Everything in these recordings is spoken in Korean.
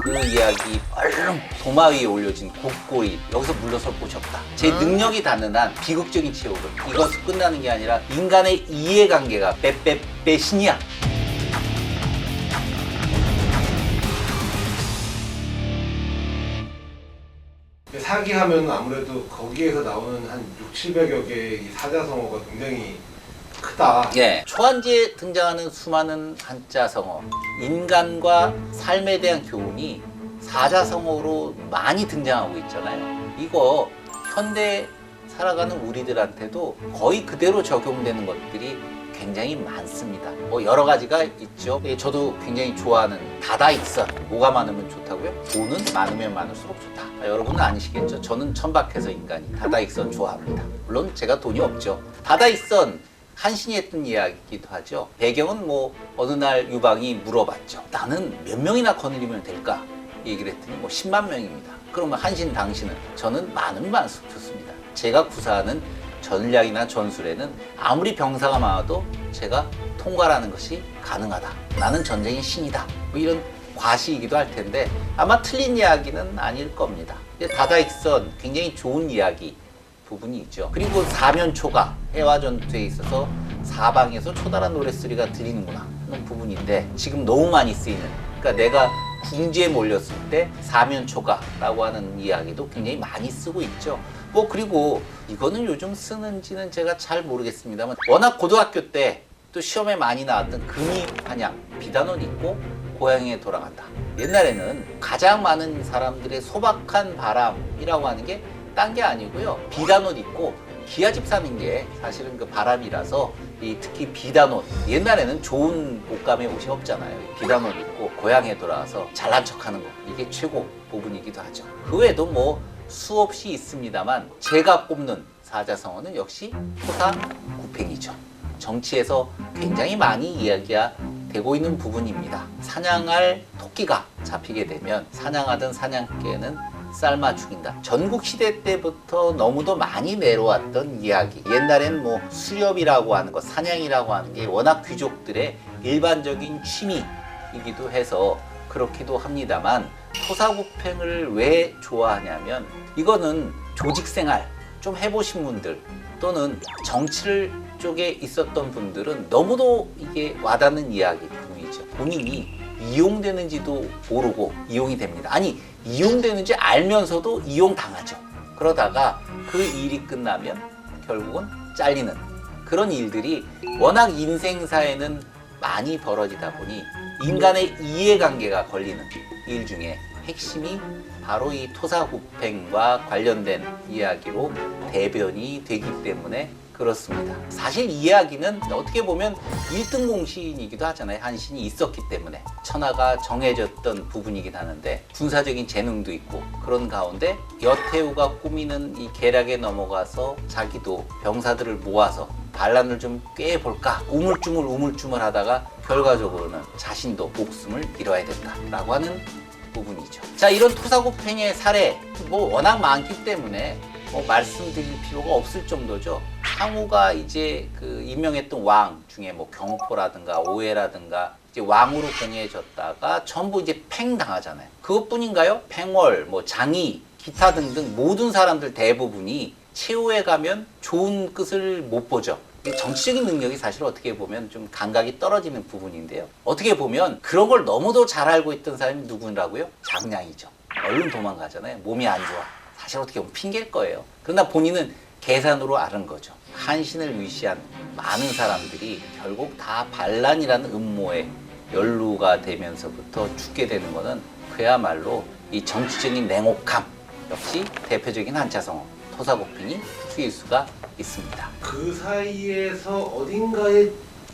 그 이야기 얼른 도마 위에 올려진 곡고리 여기서 물러설 곳이 없다. 제 능력이 닿는 한 비극적인 최후를 이것으로 끝나는 게 아니라 인간의 이해관계가 빼신이야. 사기하면 아무래도 거기에서 나오는 한 600~700여 개의 이 사자성어가 굉장히 크다. 예, 초안지에 등장하는 수많은 한자성어, 인간과 삶에 대한 교훈이 사자성어로 많이 등장하고 있잖아요. 이거 현대 살아가는 우리들한테도 거의 그대로 적용되는 것들이 굉장히 많습니다. 여러 가지가 있죠. 저도 굉장히 좋아하는 다다익선. 뭐가 많으면 좋다고요? 돈은 많으면 많을수록 좋다. 여러분은 아니시겠죠? 저는 천박해서 인간이 다다익선 좋아합니다. 물론 제가 돈이 없죠. 다다익선 한신이 했던 이야기기도 하죠. 배경은 뭐 어느 날 유방이 물어봤죠. 나는 몇 명이나 거느리면 될까? 얘기를 했더니 뭐 10만 명입니다. 그러면 한신 당신은? 저는 많으면 많을수록 좋습니다. 제가 구사하는 전략이나 전술에는 아무리 병사가 많아도 제가 통과하는 것이 가능하다. 나는 전쟁의 신이다. 뭐 이런 과시이기도 할 텐데 아마 틀린 이야기는 아닐 겁니다. 다다익선 굉장히 좋은 이야기 부분이 있죠. 그리고 사면초가 해와 전투에 있어서 사방에서 초달한 노랫소리가 들리는구나 하는 부분인데 지금 너무 많이 쓰이는, 그러니까 내가 궁지에 몰렸을 때 사면초가라고 하는 이야기도 굉장히 많이 쓰고 있죠. 그리고 이거는 요즘 쓰는지는 제가 잘 모르겠습니다만 워낙 고등학교 때 또 시험에 많이 나왔던 금이한양 비단옷 입고 고향에 돌아간다. 옛날에는 가장 많은 사람들의 소박한 바람이라고 하는 게 딴 게 아니고요. 비단옷 입고 기아집 사는 게 사실은 그 바람이라서 특히 비단옷, 옛날에는 좋은 옷감의 옷이 없잖아요. 비단옷 입고 고향에 돌아와서 잘난 척하는 거, 이게 최고 부분이기도 하죠. 그 외에도 뭐 수없이 있습니다만 제가 꼽는 사자성어는 역시 토사구팽이죠. 정치에서 굉장히 많이 이야기가 되고 있는 부분입니다. 사냥할 토끼가 잡히게 되면 사냥하던 사냥개는 삶아 죽인다. 전국시대 때부터 너무도 많이 내려왔던 이야기. 옛날엔 뭐 수렵이라고 하는 것, 사냥이라고 하는 게 워낙 귀족들의 일반적인 취미이기도 해서 그렇기도 합니다만 토사구팽을 왜 좋아하냐면 이거는 조직생활 좀 해보신 분들 또는 정치 쪽에 있었던 분들은 너무도 이게 와닿는 이야기 부분이죠. 본인이 이용되는지도 모르고 이용이 됩니다. 아니, 이용되는지 알면서도 이용당하죠. 그러다가 그 일이 끝나면 결국은 잘리는 그런 일들이 워낙 인생사에는 많이 벌어지다 보니 인간의 이해관계가 걸리는 일 중에 핵심이 바로 이 토사구팽과 관련된 이야기로 대변이 되기 때문에 그렇습니다. 사실 이 이야기는 어떻게 보면 1등 공신이기도 하잖아요. 한신이 있었기 때문에 천하가 정해졌던 부분이긴 하는데 군사적인 재능도 있고 그런 가운데 여태우가 꾸미는 이 계략에 넘어가서 자기도 병사들을 모아서 반란을 좀 꾀볼까 우물쭈물 하다가 결과적으로는 자신도 목숨을 잃어야 된다라고 하는 부분이죠. 자, 이런 토사구팽의 사례 뭐 워낙 많기 때문에 말씀드릴 필요가 없을 정도죠. 상우가 이제 그 임명했던 왕 중에 뭐 경포라든가 오해라든가 이제 왕으로 공해졌다가 전부 이제 팽 당하잖아요. 그것뿐인가요? 팽월, 뭐 장이, 기타 등등 모든 사람들 대부분이 최후에 가면 좋은 끝을 못 보죠. 정치적인 능력이 사실 어떻게 보면 좀 감각이 떨어지는 부분인데요. 어떻게 보면 그런 걸 너무도 잘 알고 있던 사람이 누구라고요? 장량이죠. 얼른 도망가잖아요. 몸이 안 좋아. 사실 어떻게 보면 핑계일 거예요. 그러나 본인은 계산으로 아는 거죠. 한신을 위시한 많은 사람들이 결국 다 반란이라는 음모에 연루가 되면서부터 죽게 되는 것은 그야말로 이 정치적인 냉혹함 역시 대표적인 한자성어 토사구팽이 수일 수가 있습니다. 그 사이에서 어딘가에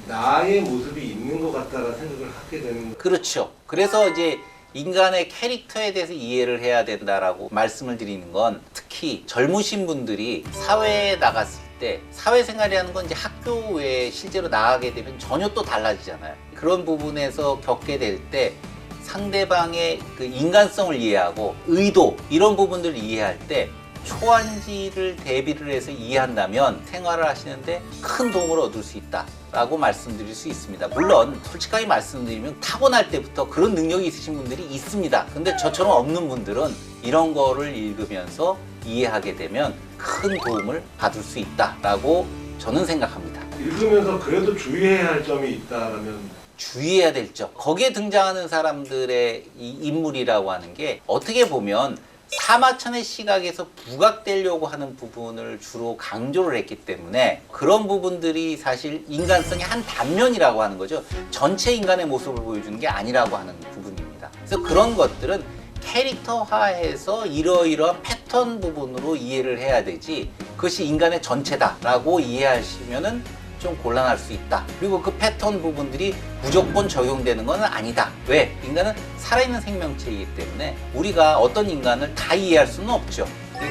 나의 모습이 있는 것 같다라는 생각을 하게 되는. 그렇죠. 그래서 이제 인간의 캐릭터에 대해서 이해를 해야 된다라고 말씀을 드리는 건 특히 젊으신 분들이 사회에 나갔을 때 사회생활이라는 건 이제 학교 외에 실제로 나가게 되면 전혀 또 달라지잖아요. 그런 부분에서 겪게 될 때 상대방의 그 인간성을 이해하고 의도 이런 부분들을 이해할 때 초안지를 대비를 해서 이해한다면 생활을 하시는데 큰 도움을 얻을 수 있다라고 말씀드릴 수 있습니다. 물론 솔직하게 말씀드리면 타고날 때부터 그런 능력이 있으신 분들이 있습니다. 근데 저처럼 없는 분들은 이런 거를 읽으면서 이해하게 되면 큰 도움을 받을 수 있다라고 저는 생각합니다. 읽으면서 그래도 주의해야 할 점이 있다라면 주의해야 될 점. 거기에 등장하는 사람들의 이 인물이라고 하는 게 어떻게 보면 사마천의 시각에서 부각되려고 하는 부분을 주로 강조를 했기 때문에 그런 부분들이 사실 인간성의 한 단면이라고 하는 거죠. 전체 인간의 모습을 보여주는 게 아니라고 하는 부분입니다. 그래서 그런 것들은 캐릭터화해서 이러이러한 패턴 부분으로 이해를 해야 되지 그것이 인간의 전체다라고 이해하시면은 좀 곤란할 수 있다. 그리고 그 패턴 부분들이 무조건 적용되는 건 아니다. 왜? 인간은 살아있는 생명체이기 때문에 우리가 어떤 인간을 다 이해할 수는 없죠.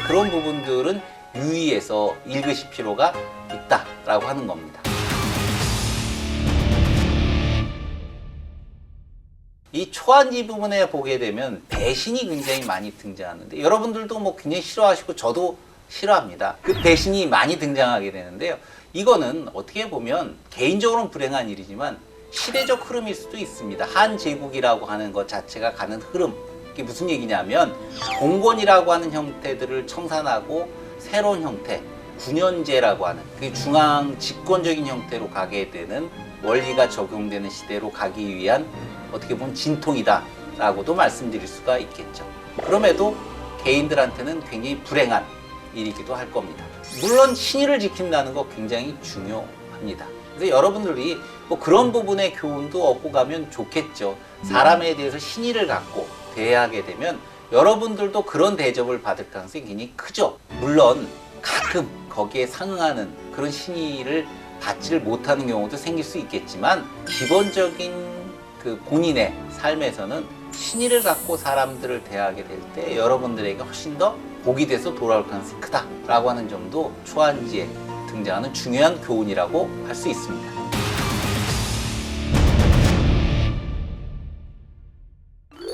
그런 부분들은 유의해서 읽으실 필요가 있다라고 하는 겁니다. 이 초안지 부분에 보게 되면 배신이 굉장히 많이 등장하는데 여러분들도 뭐 굉장히 싫어하시고 저도 싫어합니다. 그 배신이 많이 등장하게 되는데요. 이거는 어떻게 보면 개인적으로는 불행한 일이지만 시대적 흐름일 수도 있습니다. 한 제국이라고 하는 것 자체가 가는 흐름. 이게 무슨 얘기냐면 봉건이라고 하는 형태들을 청산하고 새로운 형태, 군현제라고 하는 그 중앙 집권적인 형태로 가게 되는 원리가 적용되는 시대로 가기 위한 어떻게 보면 진통이다라고도 말씀드릴 수가 있겠죠. 그럼에도 개인들한테는 굉장히 불행한 일이기도 할 겁니다. 물론 신의를 지킨다는 거 굉장히 중요합니다. 그래서 여러분들이 뭐 그런 부분의 교훈도 얻고 가면 좋겠죠. 사람에 대해서 신의를 갖고 대하게 되면 여러분들도 그런 대접을 받을 가능성이 굉장히 크죠. 물론 가끔 거기에 상응하는 그런 신의를 받지를 못하는 경우도 생길 수 있겠지만 기본적인 그 본인의 삶에서는 신의를 갖고 사람들을 대하게 될 때 여러분들에게 훨씬 더 복이 돼서 돌아올 가능성이 크다라고 하는 점도 초안지에 등장하는 중요한 교훈이라고 할 수 있습니다.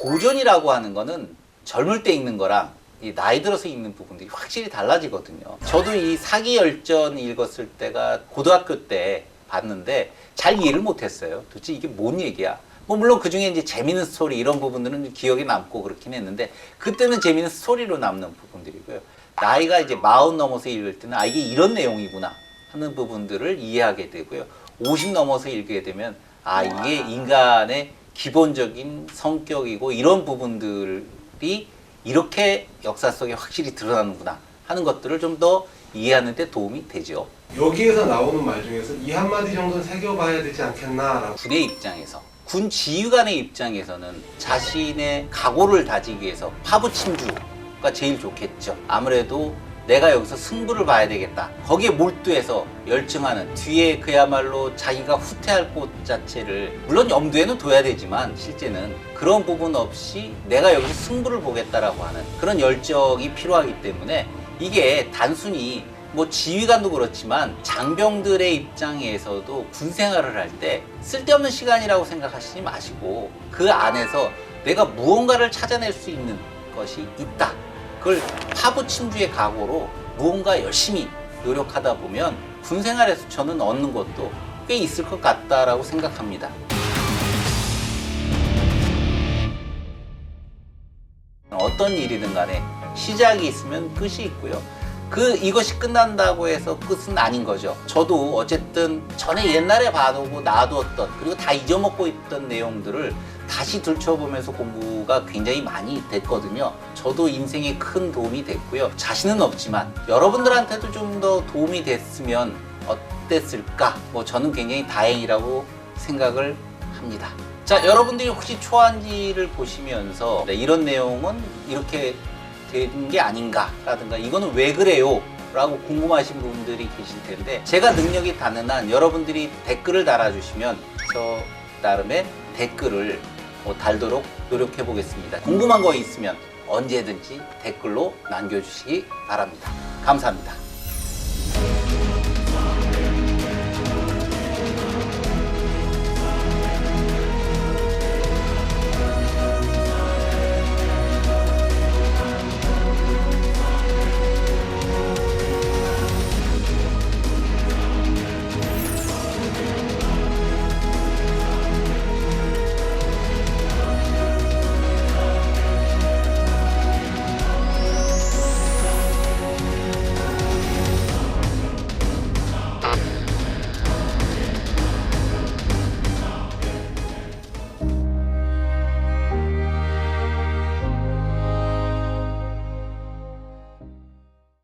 고전이라고 하는 거는 젊을 때 읽는 거랑 이 나이 들어서 읽는 부분들이 확실히 달라지거든요. 저도 이 사기열전 읽었을 때가 고등학교 때 봤는데 잘 이해를 못했어요. 도대체 이게 뭔 얘기야? 뭐 물론 그 중에 이제 재밌는 스토리 이런 부분들은 기억에 남고 그렇긴 했는데 그때는 재밌는 스토리로 남는 부분들이고요. 나이가 이제 40 넘어서 읽을 때는 아 이게 이런 내용이구나 하는 부분들을 이해하게 되고요. 50 넘어서 읽게 되면 아 이게 인간의 기본적인 성격이고 이런 부분들이 이렇게 역사 속에 확실히 드러나는구나 하는 것들을 좀 더 이해하는 데 도움이 되죠. 여기에서 나오는 말 중에서 이 한마디 정도는 새겨봐야 되지 않겠나라고. 군의 입장에서 군 지휘관의 입장에서는 자신의 각오를 다지기 위해서 파부침주가 제일 좋겠죠. 아무래도 내가 여기서 승부를 봐야 되겠다. 거기에 몰두해서 열중하는 뒤에 그야말로 자기가 후퇴할 곳 자체를 물론 염두에는 둬야 되지만 실제는 그런 부분 없이 내가 여기서 승부를 보겠다라고 하는 그런 열정이 필요하기 때문에 이게 단순히 뭐 지휘관도 그렇지만 장병들의 입장에서도 군 생활을 할 때 쓸데없는 시간이라고 생각하시지 마시고 그 안에서 내가 무언가를 찾아낼 수 있는 것이 있다. 그걸 파부침주의 각오로 무언가 열심히 노력하다 보면 군 생활에서 저는 얻는 것도 꽤 있을 것 같다라고 생각합니다. 어떤 일이든 간에 시작이 있으면 끝이 있고요. 이것이 끝난다고 해서 끝은 아닌 거죠. 저도 어쨌든 전에 옛날에 봐두고 놔두었던 그리고 다 잊어먹고 있던 내용들을 다시 들춰보면서 공부가 굉장히 많이 됐거든요. 저도 인생에 큰 도움이 됐고요. 자신은 없지만 여러분들한테도 좀 더 도움이 됐으면 어땠을까? 뭐 저는 굉장히 다행이라고 생각을 합니다. 자, 여러분들이 혹시 초안지를 보시면서 이런 내용은 이렇게 된 게 아닌가 라든가 이거는 왜 그래요? 라고 궁금하신 분들이 계실 텐데 제가 능력이 닿는 한 여러분들이 댓글을 달아주시면 저 나름의 댓글을 달도록 노력해 보겠습니다. 궁금한 거 있으면 언제든지 댓글로 남겨주시기 바랍니다. 감사합니다.